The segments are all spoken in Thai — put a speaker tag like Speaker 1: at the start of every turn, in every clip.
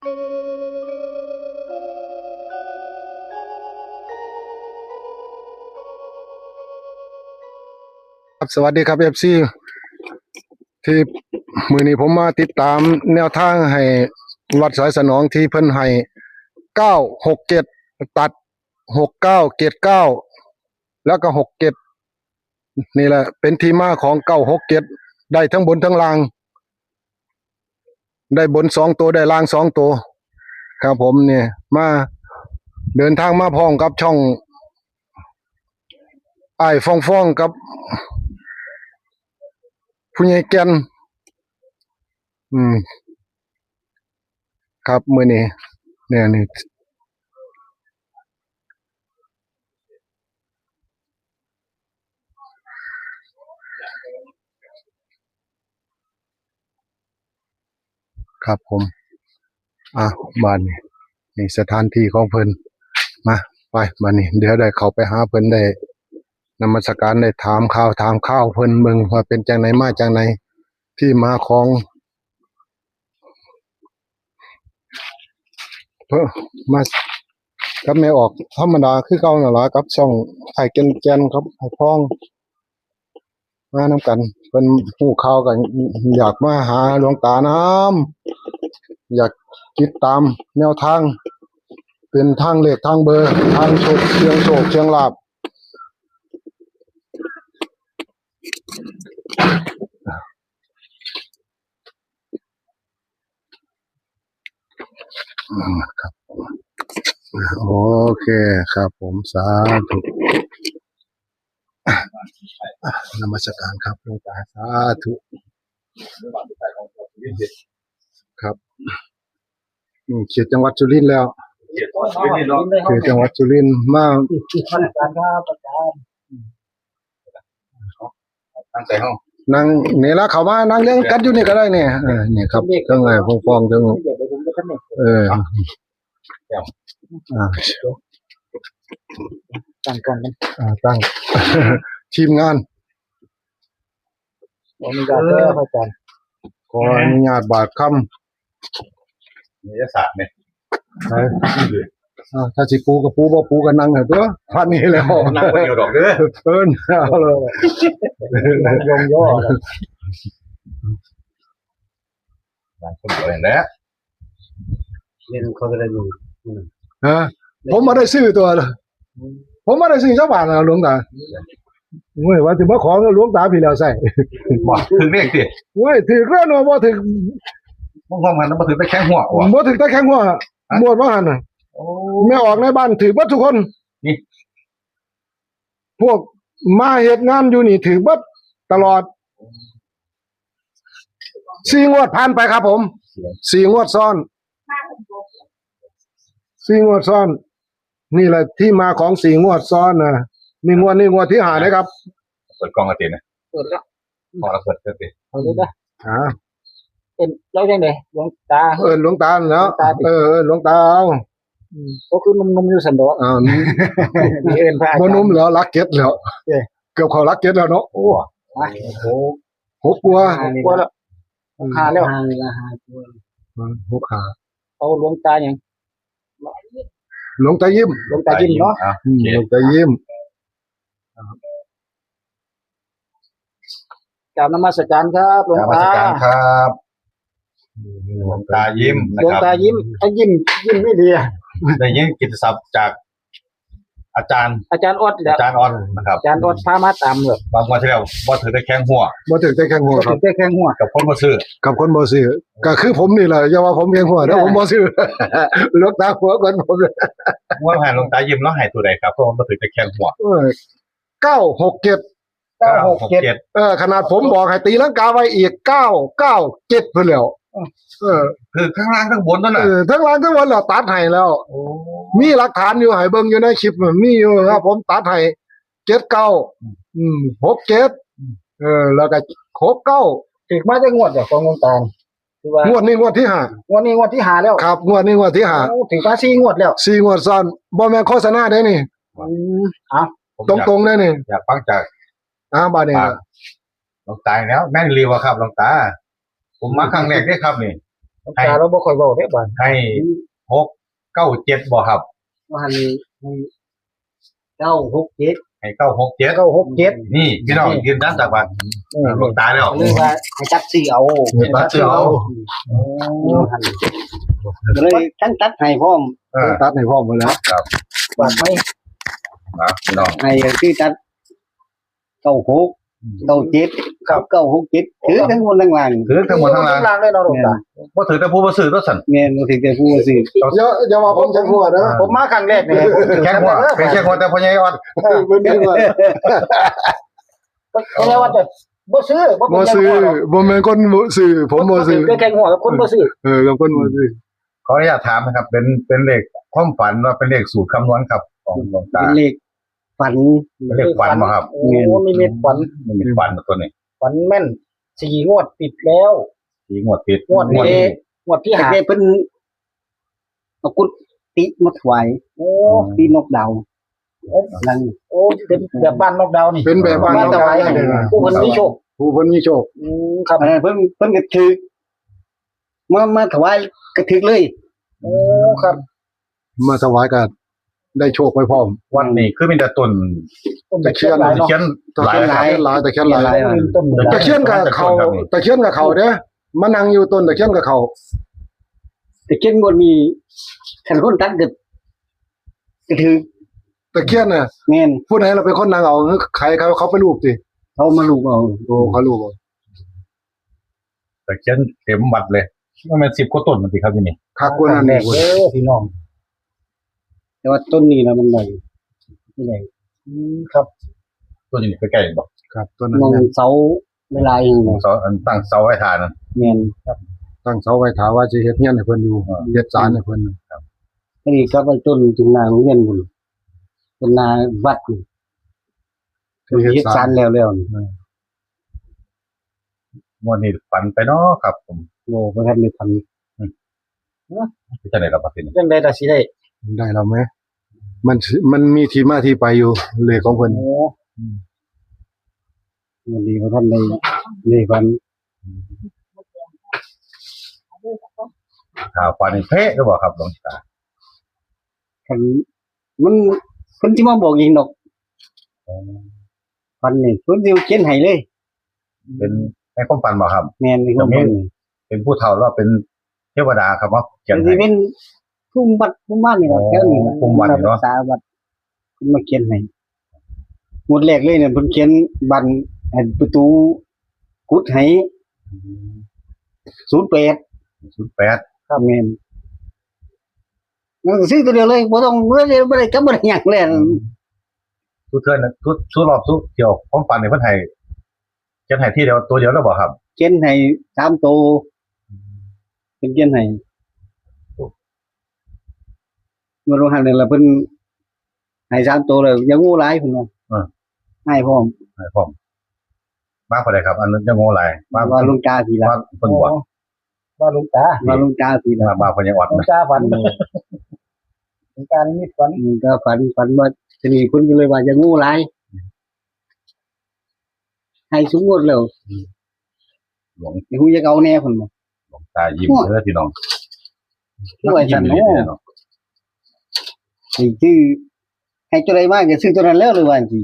Speaker 1: ครับสวัสดีครับFC ที่มื้อนี้ผมมาติดตามแนวทางให้วัดสายสนองที่เพิ่นให้967ตัด6979แล้วก็67นี่แหละเป็นที่มาของ967ได้ทั้งบนทั้งล่างได้บน2ตัวได้ล่าง2ตัวครับผมเนี่ยมาเดินทางมาพร้อมกับช่องอ้ายฟ้องกับผู้ใหญ่แก่นครับมื้อนี้เนี่ยนี่ครับผมบ้านนี่สถานที่ของเพิ่นมาไปมานี่เดี๋ยวได้เข้าไปหาเพิ่นได้นมัสการได้ถามข่าวเพิ่นเบิ่งว่าเป็นจังไหนมาจังไหนที่มาของเพิ่นมากับแม่ออกธรรมดาคือเก่านั่นล่ะกับช่องไอ้แก่นครับไอ้พ้องมานำกันเพิ่นฮู้ข่าวกันอยากมาหาหลวงตาน้ำอยากติดตามแนวทางเป็นทางเลขทางเบอร์ทางโชคเชียงลาภครับโอเคครับผมสาธุนมัสการครับหลวงตาสาธุครับเขตจังหวัดสุรินทร์แล้วเขตจังหวัดสุรินทร์มาตั้งแต่ห้องนั่งนี่ละเขามานั่งเลี้ยงกันอยู่นี่ก็ได้เนี่ยนี่ครับจังไงฟ้องจังตั้งกันตั้งทีมงานขออนุญาตแล้วอาจารย์ขออนุญาตบาทคำนี่จะสาดเนี่ยถ้าสิปูกับปูบ่ปูกันนั่งเหรอตัวพันนี้แล้วนั่งคนเดียวดอกเด้อเอาเลยนั่งยองย่อนั่งคนเดียวอย่างนี้นี่เขาก็ได้ดูผมมาได้ซื้อตัวผมมาได้ซื้อสักบาทหลวงตาเว้ยว่าถึงมาขอหลวงตาพี่แล้วใส่บ่ถึงเลขสิเว้ยถึงแล้วเนาะบ่ถึงบ่หันบ่ถึงตะแคงหัวบ่ถึงตะแคงหัวหมดบ่หันน่ะไม่ออกในบ้านถือเบิดทุกคนนี่พวกมาเฮ็ดงานอยู่นี่ถือเบิดตลอด4งวดผ่านไปครับผม4งวดซ้อน4งวดซ้อนนี่แหละที่มาของ4งวดซ้อนนะนี่งวดที่5นะครับเปิดกล้องกันตินะเปิดแล้วพอแล้วเปิดกันติเอาดูนะเป็นเล่าจังได๋หลวงตาหลวงตาเนาะหลวงตาเอาก็คือนุ่มๆอยู่สันดอกนี่เอิ้นพระอาจารย์บ่นุ่มแล้วรักเก็ดแล้วเกือบเข้ารักเก็ดแล้วเนาะโอ้6กว่าแล้ว5แล้ว6ขาเอาหลวงตาหยังหลวงตายิ้มเนาะหลวงตายิ้มกราบนมัสการครับหลวงตาครับหลวงตายิ้มนะครับหลวงตายิ้มยิ้มไม่ดีได้ยินกิตติศัพท์จากอาจารย์ออดนะครับอาจารย์ออดพามาตามแบบบางวันที่แล้วบ่ถือได้แข้งหัวครับกับคนบ่ซื้อก็คือผมนี่แหละอย่าว่าผมแข้งหัวแล้วผมบ่ซื้อหลวงตาหัวก่อนผมว่าหาหลวงตายิ้มแล้วให้ตัวใดครับเพราะมันบ่ถือได้แข้งหัว967ขนาดผมบอกให้ตีลังกาไว้อีก997เพิ่นแล้วคือข้างล่างข้างบนนั่นน่ะทั้งล่างทั้งบนแล้วตัดให้แล้วมีหลักฐานอยู่ให้เบิ่งอยู่ในคลิปมีอยู่ครับผมตัดให้7967แล้วก็69อีกมาได้งวดเดี๋ยวของหลวงตางวดนี้งวดที่5แล้วครับงวดนี้งวดที่5ถึงว่า4งวดแล้ว4งวดซ้อนบ่แม่นโฆษณาได้นี่ตรงๆเลยนี่อยากฟังจากบาดนี้หลวงตาแล้วแม่นรีว่าครับหลวงตาผมมาครั้งแรกได้ครับนี่
Speaker 2: ตาเราบ่ค่อยเว้าได้บ้าน
Speaker 3: ให้697บ่ครับ
Speaker 4: ว่าหัน967
Speaker 3: ให้967
Speaker 2: 967
Speaker 3: นี่พี่น้องยืนยันจากบ้านหลวงตาแล้ว
Speaker 4: หรือว่าให้ตัดสีเอา
Speaker 3: ตัดเสื้อเอา
Speaker 4: เลยทั้งตัดให้พร้อม
Speaker 1: ตัดให้พ่อมาแล้ว
Speaker 2: บาดไหม
Speaker 3: นะพี่น้อง
Speaker 4: ให้คือตัด96 97ครับ967ถือทั้งบนทั้งล่าง
Speaker 3: ถือทั้งหมดทั้งนั้น
Speaker 2: ล่างเลยเนาะหลวงตา
Speaker 3: บ่ถือแต่ผู้บ่ซื้อตัวสั่น
Speaker 4: แม่นบ่ถึงแต่ผู้สิ
Speaker 1: อย่าว่าผมแข็งหัวนะ
Speaker 2: ผมมาครั้งแรกนี่
Speaker 3: แค่หัวเป็นแค่หัวแต่พ่อใหญ่อ่อน
Speaker 1: เป็นเรื่องว่า
Speaker 2: เพราะว่าบ่ซื้อ
Speaker 1: บ่ซื้อบ่แม่นคนบ่ซื้อผมบ่ซื้อ
Speaker 2: ได้แข่งหัวกับคนบ่ซื้อ
Speaker 1: กับคนบ่ซื้อ
Speaker 3: ขออนุญาตถามนะครับ เป็นเลขความฝันว่าเป็นเลขสูตรคำนวณครับของหลวงตา
Speaker 4: เป็นเลขฝัน
Speaker 3: เป็นเลขฝันบ่ครับ
Speaker 2: โอ้มีเม็ดฝัน
Speaker 3: มันมีฝันตัวนี้
Speaker 2: ฝันแม่น4งวดติดแล้ว
Speaker 3: สีงวดติด
Speaker 2: งวดนี้งวดที่
Speaker 4: แต่
Speaker 2: 5
Speaker 4: เพิ่นเอากุฏิมาถวาย
Speaker 2: โอ้
Speaker 4: ปีนกดาวนั่น
Speaker 2: โอ้เป็นแบบบ้านนอกดาวนี่
Speaker 1: เป็นแบบบ้าน
Speaker 2: ถวายให้ผู้เพิ่นมีโชค
Speaker 1: ผู้เพิ่นมีโชค
Speaker 2: ครับ
Speaker 4: อันนั้นเพิ่นก็ถึกมาถวายก็ถึกเลย
Speaker 2: โอ้ครับ
Speaker 1: มาถวายกันได้โชคไปพร้อม
Speaker 3: วันนี้คือมีแต่ต้น
Speaker 1: ตะเคียน
Speaker 2: หลายเนาะ
Speaker 3: เขียนหลายครับ
Speaker 1: หลายตะเคียนหลาย
Speaker 2: ต้น
Speaker 1: ตะเคียนกับเขาตะเคียนกับเขาเด้อมานั่งอยู่ต้นตะเคียนกับเขา
Speaker 4: แต่เช่นบ่มีคันคนตัดก็ถึก
Speaker 1: ตะเคียนน่ะ
Speaker 4: แม่น
Speaker 1: ผู้ใดเราเป็นคนนั่งเอาใครเขาไปรูปสิ
Speaker 4: เขามาลูกเอา
Speaker 1: โอ้เขารูปเอา
Speaker 3: แต่เขียนเข็มบัดเลยมันเป็น10กว่าต้นมันสิครับที่นี่
Speaker 1: คักกว่านั้น
Speaker 2: แร
Speaker 1: อี
Speaker 2: ก
Speaker 1: กเว้ย
Speaker 2: เด้อพี่น้อง
Speaker 4: แต่ว่าต้นนี้นะมันได้ไม่ได้
Speaker 2: ครับ
Speaker 3: ต้นนี้ใกล้ๆบ่
Speaker 1: ครับตัวนั้น
Speaker 4: มอง
Speaker 1: แม่น
Speaker 4: เสาเวลาอย่างนี้
Speaker 3: เสาตั้งเสาไว้ทานนั่น
Speaker 4: แม่น
Speaker 1: ตั้งเสาไว้ถาว่าสิเฮ็ดเฮียนให้เพิ่นอยู่เฮ็ดศาลให้เพิ่น
Speaker 4: อันนี้ก็ไปต้นถึงนาโรงเรียนพุ่นเป็นนาวัดพุ่น
Speaker 1: ที่เฮ็ด
Speaker 4: เฮ็ด
Speaker 1: ศา
Speaker 4: ศา
Speaker 1: ล
Speaker 4: ลแล้วนี่
Speaker 3: งวดนี้ฝันไปเนาะครับผม
Speaker 4: โอ้บ่ทันได้ทำ
Speaker 3: จะได้รับบัดนี้
Speaker 2: จังได๋ล่ะสิได้
Speaker 1: ได้แล้วไหมมันมีที่มาที่ไปอยู่เลขของเพิ่น
Speaker 2: โอ้
Speaker 4: วันนี้บ่ทันได้ได้ฝัน
Speaker 3: ข่าวฝันนี่เป๊ะหรือเปล่าครับหลวงตา
Speaker 4: คันมันเพิ่นสิมาบอกเองดอกฝันนี่เพิ่นสิเขียนให้เลย
Speaker 3: เป็นในความฝันบ่ครับ
Speaker 4: แม่นนี่ก็ฝันนี่
Speaker 3: เป็นผู้เฒ่าหรือว่าเป็นเทวดาครับว่าเขียน
Speaker 4: สิ
Speaker 3: ให้
Speaker 4: เป็นภูมิวัดภูมิบ้านนี่ล่ะแถวนี้ล่ะ
Speaker 3: ภูมิวัดนี่เนาะ
Speaker 4: ษาวัดเพิ่นมาเขียนให้หมดแรกเลยเนี่ยเพิ่นเขียนบันให้ประตูกุดให้08
Speaker 3: 08
Speaker 4: ครับแม่นมันก็ซื้อตัวเดียวเลยบ่ต้องบ่ได้กลับบ่ได้หยังเลย
Speaker 3: ทุกเทื่อนะทุกรอบทุกเกี่ยวความฝันนี่เพิ่นให้เขียนให้ที่เดียวตัวเดียวแล้วบ่ครับ
Speaker 4: เขียนให้3ตัวเพิ่นเขียนให้เมื่อโรงหันนี่ล่ะเพิ่นให้3ตัวแล้วอย่างูหลายเพิ่นว่าให้พร้อม
Speaker 3: ให้พร้อมมาพอได้ครับ อันนั้นจะโง่หลายมา
Speaker 4: ว่าลุงตาทีละ
Speaker 3: มาเพิ่นบอก
Speaker 2: ว่าหลวงตา
Speaker 4: ว่าลุงตาทีละ
Speaker 3: มาเพิ่นยังออด
Speaker 2: หลวง
Speaker 3: นะ
Speaker 2: ตาฝันหลวงตานี่มีฝัน
Speaker 4: มันก็ฝันว่าทีนี้คุณก็เลยว่าอย่างูหลายให้สูงหมดแล้ว
Speaker 3: หลวง
Speaker 4: อย่าฮู้จะเอาแน่เพิ่นบ่
Speaker 3: ตายิ้มเด้อพี่น้อง
Speaker 4: คือว่าซั่น
Speaker 3: ยิ้ม
Speaker 4: เนาะ
Speaker 3: เลยเนาะ
Speaker 4: สิซื้อให้ตัวใดมาก็ซื้อตัวนั้นแล้วหรือว่าจังซี่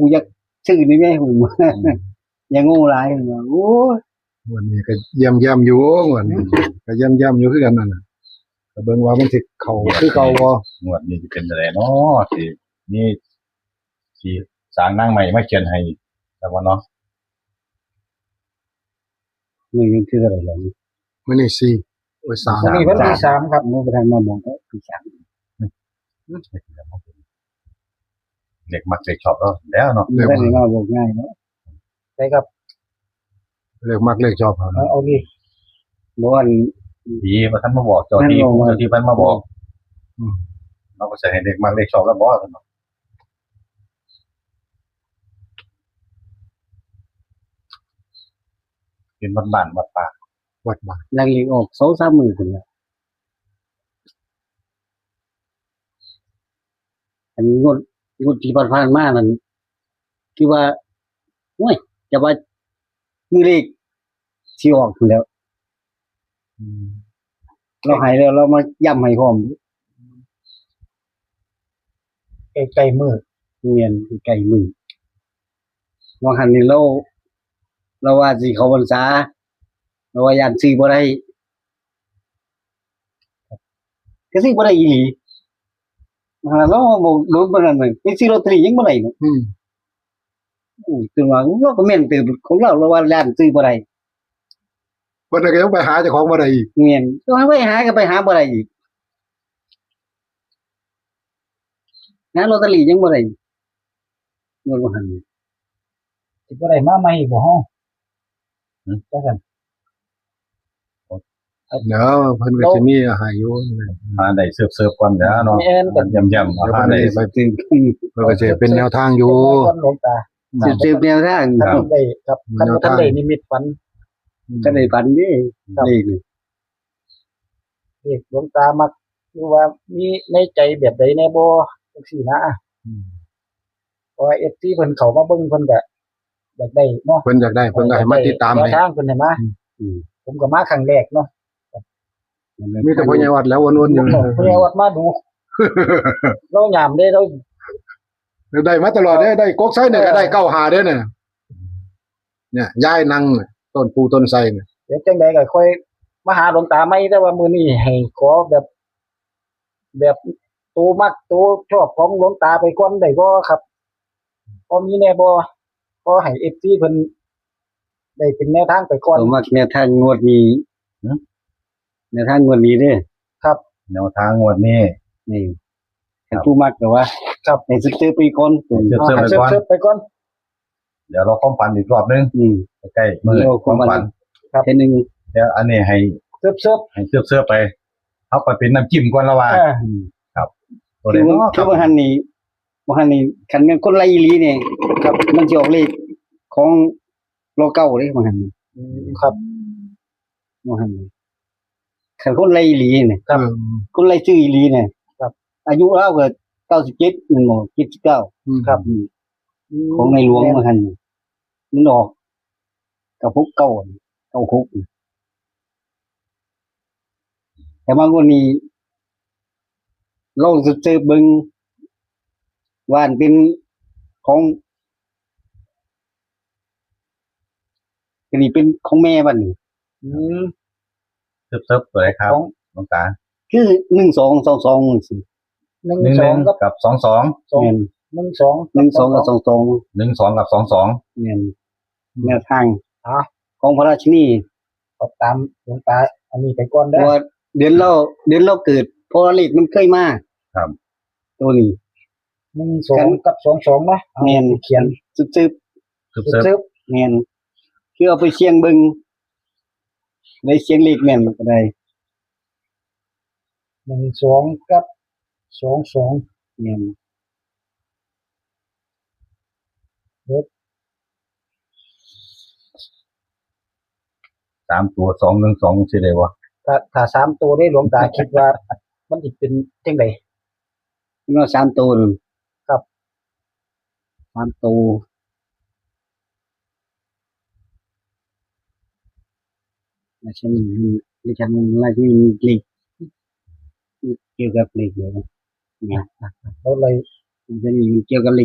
Speaker 4: กูอยากซื้อนี่แม่ผมอย่างูหลายเพิ่นว่าโอ้ย
Speaker 1: วันนี้ก็เยี่ยมอยู่วันนี้ก็เยี่ยมอยู่คือกันนั่นน่ะก็เบิ่งว่ามันสิเข้าคือเก่าบ่
Speaker 3: งวดนี้สิเป็นจังไดเนาะสินี่สิสร้างนางใหม่มาเขียนให้แต่ว่าเนาะ
Speaker 4: มื้อนี้คืออะไรล่ะ
Speaker 1: มื้อนี้4โอ้ย3
Speaker 2: วันนี้วันที่3ครับ
Speaker 4: มื้อบ่ทันมาบอกก็คือ3
Speaker 3: เด็กมักเด็กชอบแล้วเนาะ
Speaker 1: เลข
Speaker 4: บ่ได้มาบอกง่ายเนาะ
Speaker 2: ใช่ครับ
Speaker 1: เลขมักเลขชอบครับ
Speaker 2: เอาดิ
Speaker 4: บ่ว่า
Speaker 3: ดีมาท่านมาบอกเจ้าที่เจ้าที่เพิ่นมาบอกเราก็ใส่ให้เด็กมักเด็กชอบแล้วบ่เนาะเป็นบ้านๆวัดป่า
Speaker 1: วัดบ้าน
Speaker 4: ลังเลขออก2-3มื้อพุ่นน่ะอันงดที่ผ่านมานั่นคือว่าโอ้ยจะว่า มือเลขสิออกพุ่นแล้วเราให้แล้วเรามาย้ำให้พร้อม
Speaker 2: ใกล้ๆมือ
Speaker 4: เรียนไกลมือว่าหันนี่เราว่าสิเขาพรรษาเราว่าย่านซื้อบ่ได้ก็ซื้อบ่ได้อีหลีเราบอกโดนปานนั้นเลยไปซื้อลอตเตอรี่ยังบ่ได้เนาะถึงว่าเราก็แม่นตื่นของเราว่าย่านซื้อบ่ได้
Speaker 1: เพิ่นก็ยังไปหาเจ้าของบ่ได้อีก
Speaker 4: เมียนก็ไปหาก็ไปหาบ่ได้อีกหาลอตเตอรี่ยังบ่ได้เงินบ่หัน
Speaker 2: สิบ่ได้มาใหม่บ่ฮ้อจังซั่น
Speaker 1: เดี๋ยวเพิ่นก็สิมีให้อยู่
Speaker 3: หาได้เสิร์ฟก่อนเด้อเนาะ
Speaker 2: แม่นกัน
Speaker 3: ย่ำๆ
Speaker 1: เดี๋ยว
Speaker 3: หา
Speaker 1: เพิ่น
Speaker 3: ได้
Speaker 1: สิไปเพิ่นก็สิเป็นแนวทางอยู่
Speaker 2: ก่อนหลวงตา
Speaker 4: สืบแนวทาง
Speaker 2: คันบ่ได้ครับคันบ่ทันได้นิมิตฝัน
Speaker 4: ก็ได้ปันเด้เลขนี่
Speaker 2: เด็กหลวงตามักรู้ว่ามีในใจแบบใดแน่บ่จังซี่นะเพราะว่า FC เพิ่นเข้ามาเบิ่งเพิ่นก็อยากได้เนาะ
Speaker 1: เพิ่นอยากได้เพิ่นก็ให้มาติดตาม
Speaker 2: แน
Speaker 1: ให้
Speaker 2: วทางเพิ่นให้มาผมก็มาครั้งแรกเนาะ
Speaker 1: มีแต่พ่อใหญ่วัดแล้ววนๆอยู่
Speaker 2: เพิ่นเอาวัดมาดูเรายามได้เรา
Speaker 1: ได้มาตลอดเด้ได้กกไส้เนี่ยก็ได้เก้าหาเด้อเนี่ยย้ายนั่งต้นปูต้นไส้เนี่ย
Speaker 2: เดี๋ยวจังใดก็ค่อยมาหาหลวงตาใหม่แต่ว่ามื้อนี้ให้ขอแบบตัวมักตัวชอบของหลวงตาไปก่อนได้บ่ครับพอมีแน่บ่พอให้ FC เพิ่นได้เป็นแนวทางไปก่อน
Speaker 4: ผมว่าแนวทางงวดนี้แนวทางงวดนี้เด้อ
Speaker 3: แนวทางงวดนี้
Speaker 4: นี่คันผู้มักก็ว่าครับให้สึกเจอปีก่อน
Speaker 3: เสิร์ฟไปก่อน
Speaker 2: เสิร์ฟไปก่อน
Speaker 3: เดี๋ยวเราความฝันอีกรอบนึง
Speaker 4: อืม
Speaker 3: ใกล้ๆมื้อความฝัน
Speaker 4: แค่นึง
Speaker 3: เดี๋ยวอันนี้ให้
Speaker 2: เสิร์ฟ
Speaker 3: ให้เสิร์ฟไปเอาไปเป็นน้ำจิ้มก่อนละว่าตัว
Speaker 4: คื
Speaker 3: เด็
Speaker 4: อ
Speaker 3: เนาะ
Speaker 4: คือบ่ทันนี่คันแม่นคนไรอีหลีนี่ครับมันสิออกเลขของโลเก้าเด้บ่ทันนี่
Speaker 2: ครับ
Speaker 4: บ่ทันนี่คันคนไรอีหลีนี่
Speaker 2: ครับ
Speaker 4: คนไรชื่ออีหลีนี่ครับอายุเราก็97นั่นบ่79
Speaker 2: ครับ
Speaker 4: ของในหลวงบ่ทันนี่มันออกกับพวกเก้า96แต่บางคนนี่ลองสืบเบิ่งว่าอันเป็นของอันนี้เป็นของแม่บัดนี้
Speaker 3: เสิร์ฟตัวไหนครับ
Speaker 2: ของ
Speaker 3: หลวงตา
Speaker 4: คือ1222สิ
Speaker 2: 12กับ
Speaker 3: กับ22
Speaker 4: แม่น
Speaker 2: 12
Speaker 4: 12กับ22
Speaker 3: 12กับ22
Speaker 4: แม่นแนวทาง
Speaker 2: อ่ะ
Speaker 4: ของพระราชินี
Speaker 2: ก็ตามหลวงตาอันนี้ไปก่อน
Speaker 4: เพ
Speaker 2: เด้อ
Speaker 4: ราะว่าเดือนเราเกิดเพราะว่าเลขมันเคยมา
Speaker 3: ครับ
Speaker 4: ตัวนี้
Speaker 2: 12กับ22เนาะ
Speaker 4: แม่น
Speaker 2: เขียน
Speaker 4: สืบ
Speaker 3: เสิร์ฟ
Speaker 2: เสิร์ฟ
Speaker 4: แม่นคือเอาไปเสี่ยงเบิ่งได้เสี่ยงเลขแม่นก็ได้
Speaker 2: 12กับ22
Speaker 4: แม่น
Speaker 3: 3ตัว212สิได้บ่
Speaker 2: ถ้า3ตัวได้หลวงตาคิดว่า มันสิเป็นจังได๋
Speaker 4: มันเอา3ตัวนึง
Speaker 2: ครับ
Speaker 4: 3ตัวแล้วฉันไล่ที่มีเลขเกี่ยวกับเลขเยอะนะเนี่ย
Speaker 2: เราเลย
Speaker 4: มันจะมีเกี่ยวกับเล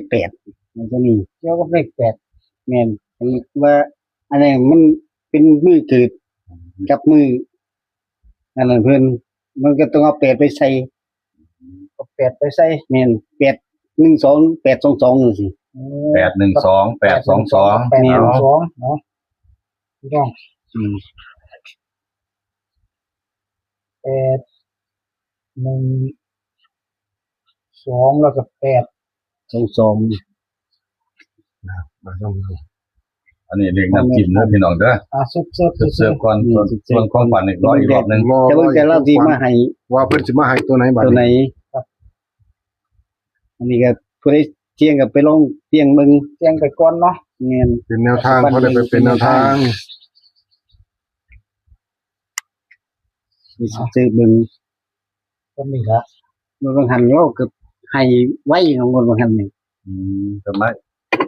Speaker 4: ข8มันจะมี
Speaker 2: เกี่ยวกับเลข8
Speaker 4: แม่นมันว่าอันนี้มันเป็นมือเกิดกับมืออันนั้นเพิ่นมันก็ต้องเอา8ไปใส่
Speaker 2: ก็8ไปใส่
Speaker 4: แม่น812 822จังซี่
Speaker 3: 812 822
Speaker 2: 812เนาะพี่น้อง
Speaker 4: อืม
Speaker 2: 812แล้วก็8
Speaker 4: 22
Speaker 1: มาต้อง
Speaker 3: อันนี้เรียกน้ำจิ้มเด้อพี่น้องเด้อ
Speaker 2: เสิร์ฟ
Speaker 3: เสิร์ฟก่อนส่วนความฝันอีกรอบนึง
Speaker 4: แต่เพิ่นจะเล่าสิมาให้
Speaker 1: ว่าเพิ่นสิมาให้ตัวไหนบัด
Speaker 4: ตัวไหน
Speaker 1: นี้
Speaker 4: อันนี้ก็ผู้ใดเที่ยงก็ไปลองเที่ยงเบิ่ง
Speaker 2: แจ้งไปก่อนเนาะ
Speaker 4: แม่น
Speaker 1: เป็นแนวทางเขาเลยไปเป็นแนวทาง
Speaker 4: มีซื้อเบิ่ง
Speaker 2: ก็มีละ
Speaker 4: มันบางหันเราก็ให้ไว้ของคนบางหันนี่
Speaker 3: ทำไม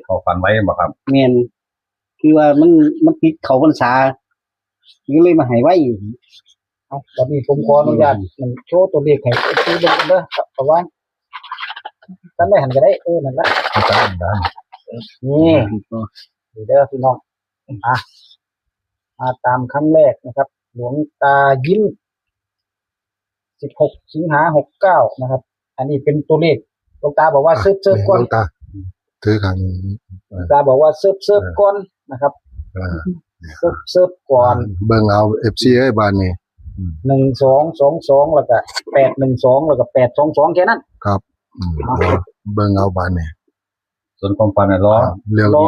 Speaker 3: เขาฝันไว้บ่ครับ
Speaker 4: แม่น คือว่ามันติดเขาพรรษาก็เลยมาให้ไว้
Speaker 2: เอาวันนี้ผมขออนุญาตมันโชว์ตัวเลขให้ดูเบิ่งกันเด้อครับประวันกันได้หันก็ได้นั่นละ
Speaker 3: อาจารย์ดัน
Speaker 2: นี่นี่เด้อพี่น้องมาตามครั้งแรกนะครับ หลวงตายิ้ม16 สิงหา69นะครับ อันนี้เป็นตัวเลขหลวงตาบอกว่าเซิร์ฟก่อน
Speaker 1: หลวงตาถือขัง
Speaker 2: หลวงตาบอกว่าเซิร์ฟก่อนนะครับเซิร์ฟก่อน
Speaker 1: เบิ่งเอา FC เอ้ยบ้านนี้
Speaker 2: 1222แล้วก็812แล้วก็822แค่นั้น
Speaker 1: ครับเบิ่งเอาบ้านนี้
Speaker 3: ส่วนความฝันน่ะล้อ
Speaker 1: เรื่อง
Speaker 2: รอ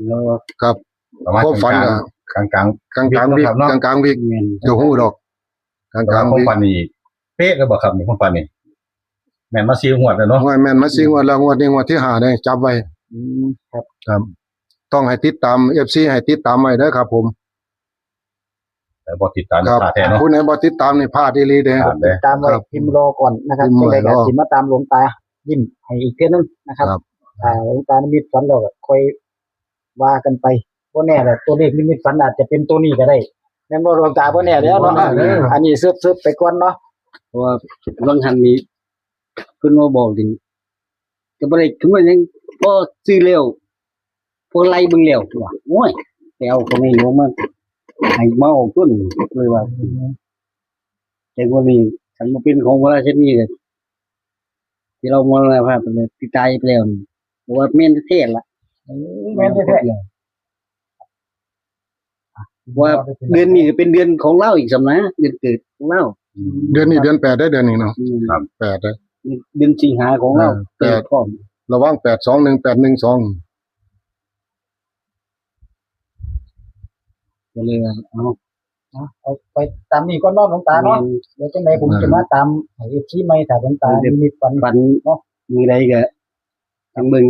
Speaker 4: แล้ว
Speaker 1: ครับ
Speaker 3: ประมาณ
Speaker 1: ความฝันก็
Speaker 3: กลาง
Speaker 1: กลางวิก
Speaker 3: เนาะ
Speaker 1: กลางวิก
Speaker 4: แม่น
Speaker 1: จะฮู้ดอกก
Speaker 3: ๆ
Speaker 1: ลาง
Speaker 3: ความ
Speaker 1: วิก
Speaker 3: ฝันนี่เป๊ะเลยบ่ครับนี่ความฝันนี่แม่นมาซีหวดแล้วเนาะ
Speaker 1: ว่าแม่นมาสิงวดแล้วงวดนี้งวดที่5ได้จับไว้
Speaker 2: ครับ
Speaker 1: ครับ ต้องให้ติดตาม FC ให้ติดตามไว้เด้อครับผม
Speaker 3: แต่บ่ติดตาม
Speaker 1: ครับ
Speaker 3: ตาแท้เนาะ
Speaker 1: ผู้ใดบ่ติดตามนี่พลาดอีหลีเด้
Speaker 3: ตามเด้อ
Speaker 2: ตามไว้
Speaker 1: ครับ
Speaker 2: พิมพ์รอก่อนนะครับ
Speaker 1: พิมพ์
Speaker 2: จะ
Speaker 1: ไว้
Speaker 2: ได้
Speaker 1: รอ
Speaker 2: สิมาตามหลวงตายิ้มให้อีกเทื่อนึงนะครับ
Speaker 1: ครับ
Speaker 2: หลวงตานิมิตฝันเราก็ค่อยว่ากันไปบ่แน่แหละตัวเลขนิมิตฝันอาจจะเป็นตัวนี้ก็ได้แม่นบ่หลวงตาบ่แน่แล้วเนาะอันนี้ซึบๆไปก่อนเนาะ
Speaker 4: เพราะว่าบางทันนี้เพิ่นมาบอกถึงก็บ่ได้ถึงว่ายังพอซื้อแล้วพอไล่เบิ่งแล้วว่าโอ้ยไปเอาก็ไม่ลงมาให้มาออกต้นเลยว่าแต่วันนี้ฉันมาเป็นของพระราชนีก็ที่เรามรณภาพไปเลยที่ตายไปแล้วนี่เพราะว่าแม่นเทศละ
Speaker 2: แม่นแท้
Speaker 4: ว่าเดือนนี้ก็เป็นเดือนของเล่าอีกสำนะเดือนเกิดของเล่า
Speaker 1: เดือนนี้เดือน8ได้เดือนนี้เนาะ
Speaker 3: ครับ
Speaker 1: 8ได้
Speaker 4: เดือนสิงหาของเล่า
Speaker 1: แปด
Speaker 4: พร้อม
Speaker 1: ระหว่าง821 812
Speaker 4: ก็เลยว่าเอา
Speaker 2: ๆเอาไปตามนี้ก่อนเนาะหลวงตาเนาะเดี๋ยวจังไดผมจะมาตามให้อีกทีใหม่ถ้าหลวงตานิมิตฝัน
Speaker 4: ฝันเนาะมีใดก็ทางเบิ่ง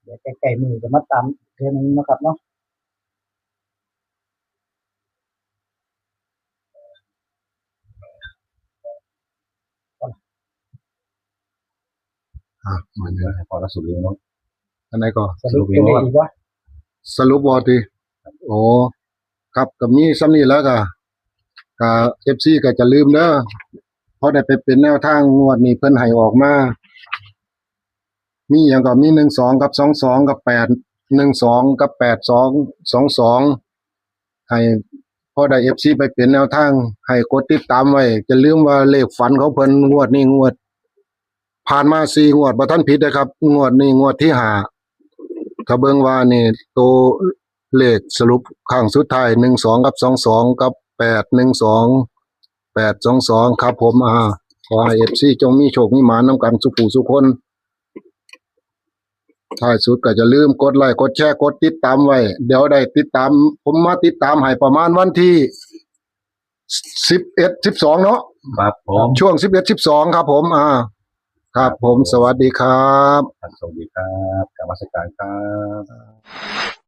Speaker 2: เดี๋ยวใกล้ๆมือจะมาตามเทื่อนึงนะครับเนาะ
Speaker 1: มัน
Speaker 3: พอละสุดเลยเนาะ
Speaker 1: อันไหนก็
Speaker 2: สรุปตัวเลขอีกว่า
Speaker 1: สรุปบ่ติโอ้ครับก็มีซ้ำนี้แล้วก็FC ก็จะลืมเด้อเพราะได้ไปเป็นแนวทางงวดนี้เพิ่นให้ออกมา มีหยังก็มี12กับ22กับ8 12กับ8222ให้พอได้ FC ไปเป็นแนวทางให้กดติดตามไว้จะลืมว่าเลขฝันของเพิ่นงวดนี้งวด ผ่านมา4งวดบ่ทันผิดนะครับงวดนี้งวดที่5ถ้าเบิ่งว่านี่ตัวเลขสรุปครั้งสุดท้าย12กับ22กับ812 822ครับผมขอให้ FC จงมีโชคมีหมานำกันสุขผู้สุขคนท้ายสุดก็จะลืมกดไลค์กดแชร์กดติดตามไว้เดี๋ยวได้ติดตามผมมาติดตามให้ประมาณวันที่11 12เนาะ
Speaker 3: ครับผม
Speaker 1: ช่วง11 12ครับผมครับผมสวัสดีครับ
Speaker 3: สวัสดีครับกรรมการครับ